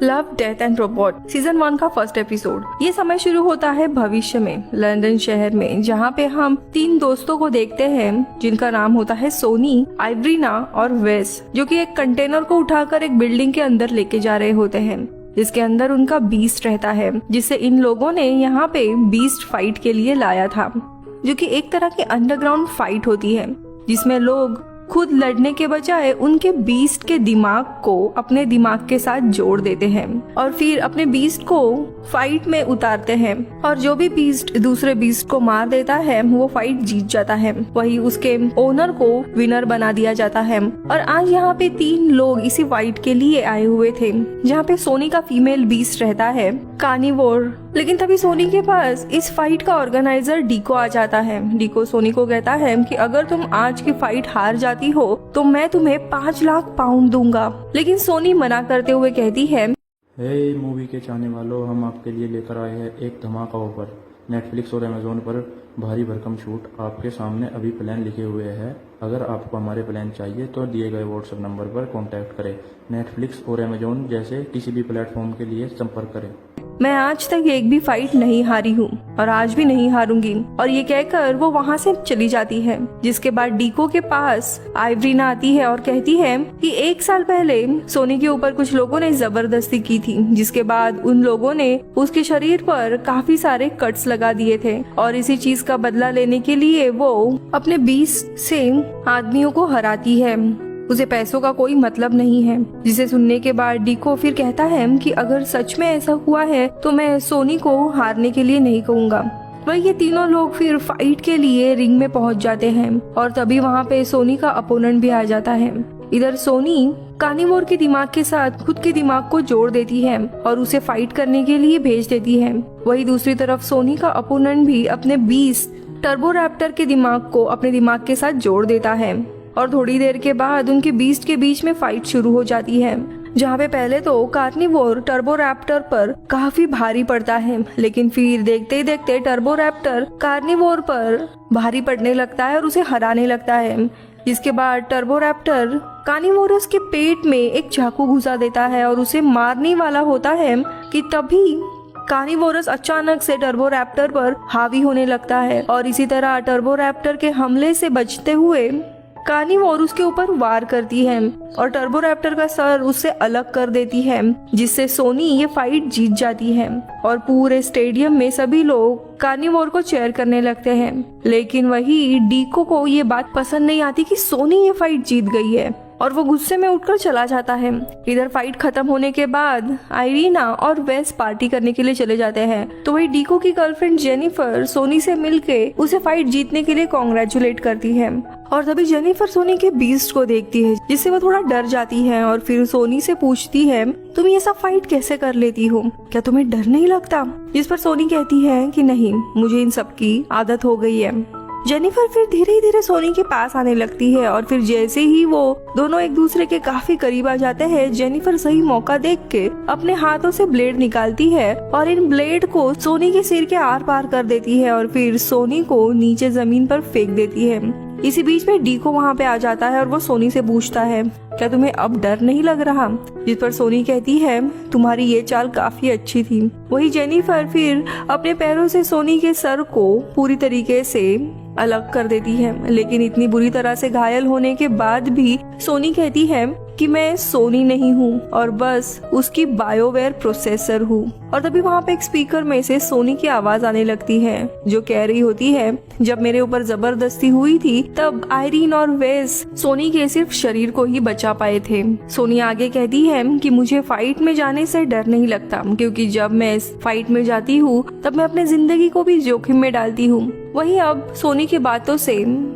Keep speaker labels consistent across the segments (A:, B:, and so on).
A: Love death and robot season 1 का first episode. ये समय शुरू होता है भविष्य में, लंदन शहर में, जहाँ पे हम 3 दोस्तों को देखते हैं जिनका नाम होता है सोनी, आइवरीना और वेस, जो कि एक कंटेनर को उठाकर एक बिल्डिंग के अंदर लेके जा रहे होते हैं जिसके अंदर उनका बीस्ट रहता है, जिसे इन लोगों ने यहाँ पे बीस्ट फाइट के लिए लाया था, जो कि एक तरह की अंडरग्राउंड फाइट होती है जिसमें लोग खुद लड़ने के बजाय उनके बीस्ट के दिमाग को अपने दिमाग के साथ जोड़ देते हैं और फिर अपने बीस्ट को फाइट में उतारते हैं, और जो भी बीस्ट दूसरे बीस्ट को मार देता है वो फाइट जीत जाता है। वही उसके ओनर को विनर बना दिया जाता है। और आज यहाँ पे 3 लोग इसी फाइट के लिए आए हुए थे, जहाँ पे सोनी का फीमेल बीस्ट रहता है कार्निवोर। लेकिन तभी सोनी के पास इस फाइट का ऑर्गेनाइजर डीको आ जाता है। डीको सोनी को कहता है कि अगर तुम आज की फाइट हार जाती हो तो मैं तुम्हें 5 लाख पाउंड दूंगा। लेकिन सोनी मना करते हुए कहती है,
B: हे मूवी के चाहने वालों, हम आपके लिए लेकर आए हैं एक धमाका ऑफर। नेटफ्लिक्स और अमेजोन पर भारी भरकम छूट आपके सामने अभी प्लान लिखे हुए हैं। अगर आपको हमारे प्लान चाहिए तो दिए गए व्हाट्सएप नंबर पर कांटेक्ट करें। नेटफ्लिक्स और अमेजोन जैसे किसी भी प्लेटफॉर्म के लिए संपर्क करें।
A: मैं आज तक एक भी फाइट नहीं हारी हूँ और आज भी नहीं हारूंगी। और ये कहकर वो वहाँ से चली जाती है। जिसके बाद डीको के पास आइवरीना आती है और कहती है कि 1 साल पहले सोनी के ऊपर कुछ लोगों ने जबरदस्ती की थी, जिसके बाद उन लोगों ने उसके शरीर पर काफी सारे कट्स लगा दिए थे और इसी चीज का बदला लेने के लिए वो अपने 20 से आदमियों को हराती है। उसे पैसों का कोई मतलब नहीं है। जिसे सुनने के बाद डीको फिर कहता है कि अगर सच में ऐसा हुआ है तो मैं सोनी को हारने के लिए नहीं कहूँगा। वही ये तीनों लोग फिर फाइट के लिए रिंग में पहुंच जाते हैं और तभी वहाँ पे सोनी का अपोनेंट भी आ जाता है। इधर सोनी कार्निवोर के दिमाग के साथ खुद के दिमाग को जोड़ देती है और उसे फाइट करने के लिए भेज देती है। वही दूसरी तरफ सोनी का अपोनेंट भी अपने बीस्ट टर्बोरैप्टर के दिमाग को अपने दिमाग के साथ जोड़ देता है और थोड़ी देर के बाद उनके बीस्ट के बीच में फाइट शुरू हो जाती है, जहाँ पे पहले तो कार्निवोर टर्बोरैप्टर पर काफी भारी पड़ता है, लेकिन फिर देखते ही देखते टर्बोरैप्टर कार्निवोर पर भारी पड़ने लगता है और उसे हराने लगता है। जिसके बाद टर्बोरैप्टर कार्निवोरस के पेट में एक चाकू घुसा देता है और उसे मारने वाला होता है कि तभी कार्निवोरस अचानक से टर्बोरैप्टर पर हावी होने लगता है और इसी तरह टर्बोरैप्टर के हमले से बचते हुए कार्निवोर उसके ऊपर वार करती है और टर्बोरैप्टर का सर उससे अलग कर देती है, जिससे सोनी ये फाइट जीत जाती है और पूरे स्टेडियम में सभी लोग कार्निवोर को चीयर करने लगते हैं। लेकिन वही डीको को ये बात पसंद नहीं आती कि सोनी ये फाइट जीत गई है और वो गुस्से में उठकर चला जाता है। इधर फाइट खत्म होने के बाद आइरीना और वेस पार्टी करने के लिए चले जाते हैं, तो वही डीको की गर्लफ्रेंड जेनिफर सोनी से मिलके उसे फाइट जीतने के लिए कॉन्ग्रेचुलेट करती है। और तभी जेनिफर सोनी के बीस्ट को देखती है, जिससे वो थोड़ा डर जाती है और फिर सोनी से पूछती है, तुम ये सब फाइट कैसे कर लेती हो, क्या तुम्हें डर नहीं लगता? जिस पर सोनी कहती है कि नहीं, मुझे इन सब की आदत हो गई है। जेनिफर फिर धीरे धीरे सोनी के पास आने लगती है और फिर जैसे ही वो दोनों एक दूसरे के काफी करीब आ जाते हैं, जेनिफर सही मौका देख के अपने हाथों से ब्लेड निकालती है और इन ब्लेड को सोनी के सिर के आर पार कर देती है और फिर सोनी को नीचे जमीन पर फेंक देती है। इसी बीच में डीको वहाँ पे आ जाता है और वो सोनी से पूछता है, क्या तुम्हें अब डर नहीं लग रहा? जिस पर सोनी कहती है, तुम्हारी ये चाल काफी अच्छी थी। वही जेनिफर फिर अपने पैरों से सोनी के सर को पूरी तरीके से अलग कर देती है, लेकिन इतनी बुरी तरह से घायल होने के बाद भी सोनी कहती है कि मैं सोनी नहीं हूँ और बस उसकी बायोवेयर प्रोसेसर हूँ। और तभी वहाँ पे एक स्पीकर में से सोनी की आवाज आने लगती है, जो कह रही होती है, जब मेरे ऊपर जबरदस्ती हुई थी तब आयरीन और वेस सोनी के सिर्फ शरीर को ही बचा पाए थे। सोनी आगे कहती है कि मुझे फाइट में जाने से डर नहीं लगता, क्योंकि जब मैं फाइट में जाती हूँ तब मैं अपने जिंदगी को भी जोखिम में डालती हूँ। वही अब सोनी की बातों से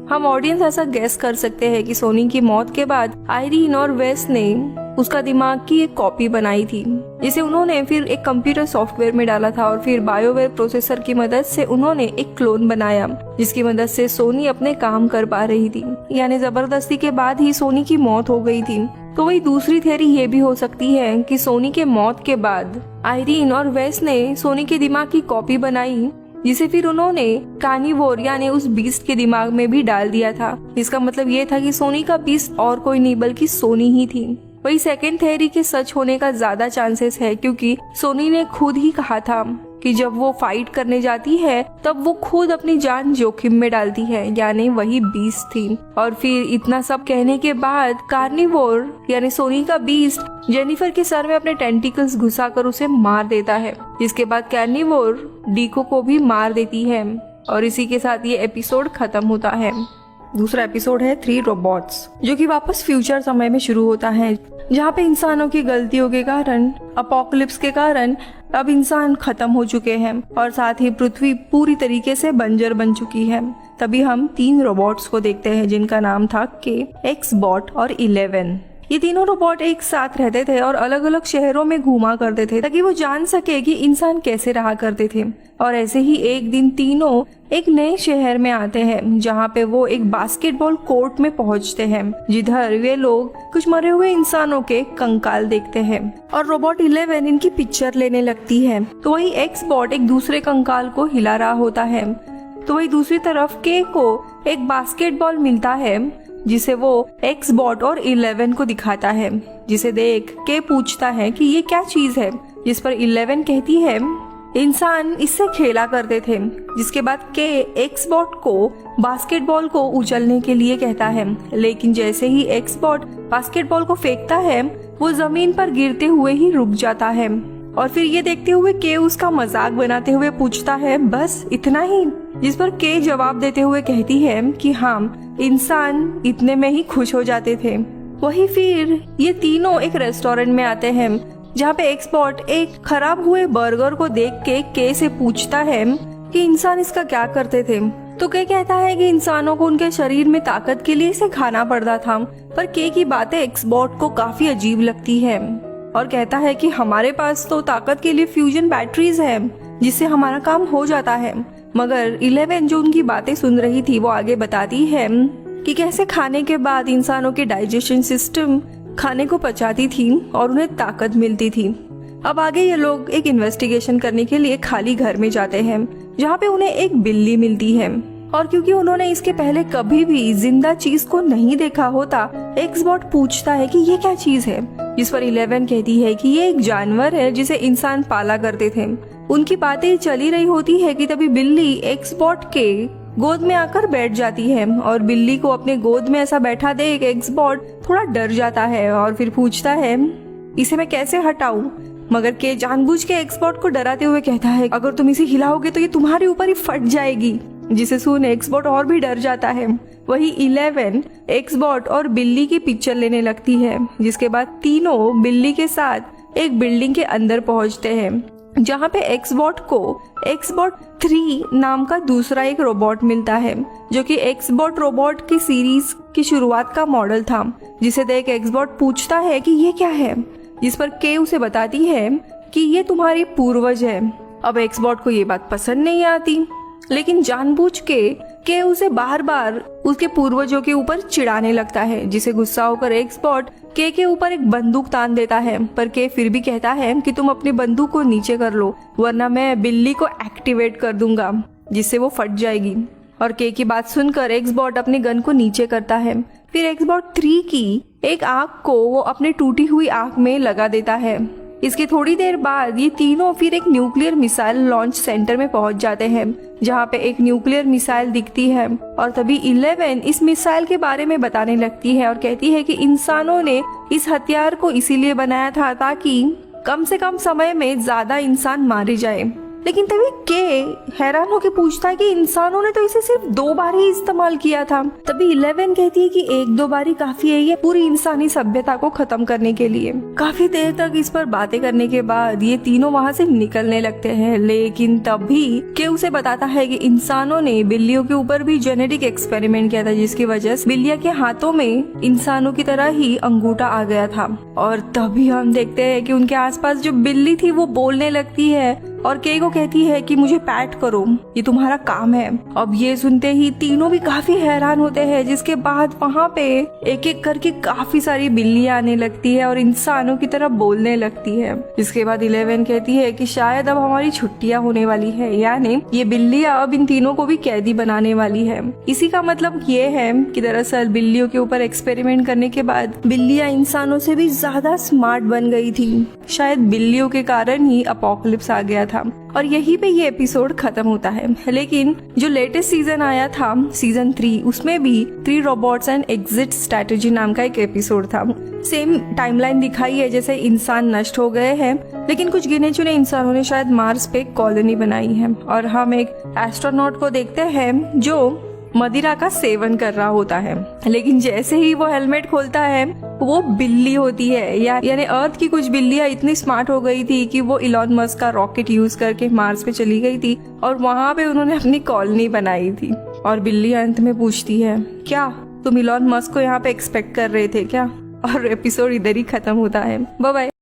A: हम ऑडियंस ऐसा गैस कर सकते हैं कि सोनी की मौत के बाद आयरीन और वेस ने उसका दिमाग की एक कॉपी बनाई थी, जिसे उन्होंने फिर एक कंप्यूटर सॉफ्टवेयर में डाला था और फिर बायोवेयर प्रोसेसर की मदद से उन्होंने एक क्लोन बनाया, जिसकी मदद से सोनी अपने काम कर पा रही थी। यानी जबरदस्ती के बाद ही सोनी की मौत हो गई थी। तो वही दूसरी थियरी ये भी हो सकती है कि सोनी के मौत के बाद आयरीन और वेस ने सोनी के दिमाग की कॉपी बनाई, जिसे फिर उन्होंने कार्निवोर यानी उस बीस्ट के दिमाग में भी डाल दिया था। इसका मतलब ये था कि सोनी का बीस्ट और कोई नहीं बल्कि सोनी ही थी। वही सेकंड थ्योरी के सच होने का ज्यादा चांसेस है, क्योंकि सोनी ने खुद ही कहा था कि जब वो फाइट करने जाती है तब वो खुद अपनी जान जोखिम में डालती है, यानी वही बीस्ट थी। और फिर इतना सब कहने के बाद कार्निवोर यानी सोनी का बीस्ट जेनिफर के सर में अपने टेंटिकल्स घुसाकर उसे मार देता है, जिसके बाद कार्निवोर डीको को भी मार देती है। और इसी के साथ ये एपिसोड खत्म होता है। दूसरा एपिसोड है 3 रोबोट्स, जो कि वापस फ्यूचर समय में शुरू होता है, जहाँ पे इंसानों की गलतियों के कारण, अपोकलिप्स के कारण अब इंसान खत्म हो चुके हैं और साथ ही पृथ्वी पूरी तरीके से बंजर बन चुकी है। तभी हम 3 रोबोट्स को देखते हैं जिनका नाम था के, एक्सबॉट और 11। ये तीनों रोबोट एक साथ रहते थे और अलग अलग शहरों में घूमा करते थे ताकि वो जान सके कि इंसान कैसे रहा करते थे। और ऐसे ही एक दिन तीनों एक नए शहर में आते हैं, जहाँ पे वो एक बास्केटबॉल कोर्ट में पहुँचते हैं, जिधर वे लोग कुछ मरे हुए इंसानों के कंकाल देखते हैं। और रोबोट 11 इनकी पिक्चर लेने लगती है, तो वही एक्सबॉट एक दूसरे कंकाल को हिला रहा होता है। तो वही दूसरी तरफ के को एक बास्केटबॉल मिलता है, जिसे वो एक्सबॉट और 11 को दिखाता है, जिसे देख के पूछता है कि ये क्या चीज है, जिस पर 11 कहती है इंसान इससे खेला करते थे। जिसके बाद के एक्सबॉट को बास्केटबॉल को उछलने के लिए कहता है, लेकिन जैसे ही एक्सबॉट बास्केटबॉल को फेंकता है वो जमीन पर गिरते हुए ही रुक जाता है। और फिर ये देखते हुए के उसका मजाक बनाते हुए पूछता है बस इतना ही, जिस पर के जवाब देते हुए कहती है कि हाँ, इंसान इतने में ही खुश हो जाते थे। वही फिर ये तीनों एक रेस्टोरेंट में आते हैं, जहाँ पे एक्सबॉट एक खराब हुए बर्गर को देख के से पूछता है कि इंसान इसका क्या करते थे। तो के कहता है कि इंसानों को उनके शरीर में ताकत के लिए इसे खाना पड़ता था। पर के की बातें एक्सबॉट को काफी अजीब लगती है और कहता है कि हमारे पास तो ताकत के लिए फ्यूजन बैटरीज है, जिससे हमारा काम हो जाता है। मगर 11 जो उनकी बातें सुन रही थी वो आगे बताती है कि कैसे खाने के बाद इंसानों के डाइजेशन सिस्टम खाने को पचाती थी और उन्हें ताकत मिलती थी। अब आगे ये लोग एक इन्वेस्टिगेशन करने के लिए खाली घर में जाते हैं, जहाँ पे उन्हें एक बिल्ली मिलती है। और क्योंकि उन्होंने इसके पहले कभी भी जिंदा चीज को नहीं देखा होता, एक्सबॉट पूछता है कि ये क्या चीज है, जिस पर 11 कहती है कि ये एक जानवर है जिसे इंसान पाला करते थे। उनकी बातें चली रही होती है कि तभी बिल्ली एक्सबॉट के गोद में आकर बैठ जाती है और बिल्ली को अपने गोद में ऐसा बैठा देख एक्सबॉट थोड़ा डर जाता है और फिर पूछता है इसे मैं कैसे हटाऊं। मगर के जानबूझ के एक्सबॉट को डराते हुए कहता है अगर तुम इसे हिलाओगे तो ये तुम्हारे ऊपर ही फट जाएगी, जिसे सुन एक्सबॉट और भी डर जाता है। वही 11 एक्सबॉट और बिल्ली की पिक्चर लेने लगती है, जिसके बाद तीनों बिल्ली के साथ एक बिल्डिंग के अंदर पहुंचते हैं, जहाँ पे एक्सबॉट को एक्सबॉट 3 नाम का दूसरा एक रोबोट मिलता है, जो कि एक्सबॉट रोबोट की सीरीज की शुरुआत का मॉडल था। जिसे देख एक्सबॉट पूछता है कि ये क्या है, जिस पर के उसे बताती है कि ये तुम्हारी पूर्वज है। अब एक्सबॉट को ये बात पसंद नहीं आती, लेकिन जानबूझ के उसे बार बार उसके पूर्वजों के ऊपर चिढ़ाने लगता है, जिसे गुस्सा होकर एक्सबॉट के ऊपर एक बंदूक तान देता है। पर के फिर भी कहता है कि तुम अपनी बंदूक को नीचे कर लो, वरना मैं बिल्ली को एक्टिवेट कर दूंगा, जिससे वो फट जाएगी। और के की बात सुनकर एक्सबॉट अपने गन को नीचे करता है। फिर एक्सबॉट 3 की एक आंख को वो अपने टूटी हुई आंख में लगा देता है। इसकी थोड़ी देर बाद ये तीनों फिर एक न्यूक्लियर मिसाइल लॉन्च सेंटर में पहुंच जाते हैं, जहां पे एक न्यूक्लियर मिसाइल दिखती है। और तभी 11 इस मिसाइल के बारे में बताने लगती है और कहती है कि इंसानों ने इस हथियार को इसीलिए बनाया था ताकि कम से कम समय में ज्यादा इंसान मारे जाए। लेकिन तभी के हैरान होकर पूछता है कि इंसानों ने तो इसे सिर्फ 2 बार ही इस्तेमाल किया था। तभी 11 कहती है कि 1-2 बार ही काफी है ये पूरी इंसानी सभ्यता को खत्म करने के लिए। काफी देर तक इस पर बातें करने के बाद ये तीनों वहाँ से निकलने लगते हैं, लेकिन तभी के उसे बताता है कि इंसानों ने बिल्लियों के ऊपर भी जेनेटिक एक्सपेरिमेंट किया था, जिसकी वजह से बिल्लियां के हाथों में इंसानों की तरह ही अंगूठा आ गया था। और तभी हम देखते हैं कि उनके आसपास जो बिल्ली थी वो बोलने लगती है और के को कहती है कि मुझे पैट करो, ये तुम्हारा काम है। अब ये सुनते ही तीनों भी काफी हैरान होते हैं, जिसके बाद वहाँ पे एक एक करके काफी सारी बिल्लियां आने लगती है और इंसानों की तरह बोलने लगती है। जिसके बाद 11 कहती है कि शायद अब हमारी छुट्टियां होने वाली है, यानी ये बिल्लियां अब इन तीनों को भी कैदी बनाने वाली है। इसी का मतलब ये है कि दरअसल बिल्लियों के ऊपर एक्सपेरिमेंट करने के बाद बिल्लियां इंसानों से भी ज्यादा स्मार्ट बन गई थी। शायद बिल्लियों के कारण ही अपोकलिप्स आ गया था और यहीं पे ये एपिसोड खत्म होता है। लेकिन जो लेटेस्ट सीजन आया था, सीजन 3, उसमें भी 3 रोबोट्स एंड एग्जिट स्ट्रेटेजी नाम का एक एपिसोड था। सेम टाइमलाइन दिखाई है, जैसे इंसान नष्ट हो गए हैं, लेकिन कुछ गिने चुने इंसानों ने शायद मार्स पे कॉलोनी बनाई है और हम एक एस्ट्रोनॉट को देखते हैं जो मदिरा का सेवन कर रहा होता है। लेकिन जैसे ही वो हेलमेट खोलता है वो बिल्ली होती है, यानी अर्थ की कुछ बिल्लियां इतनी स्मार्ट हो गई थी कि वो इलॉन मस्क का रॉकेट यूज करके मार्स पे चली गई थी और वहां पे उन्होंने अपनी कॉलोनी बनाई थी। और बिल्ली अंत में पूछती है, क्या तुम इलॉन मस्क को यहाँ पे एक्सपेक्ट कर रहे थे क्या? और एपिसोड इधर ही खत्म होता है। Bye bye.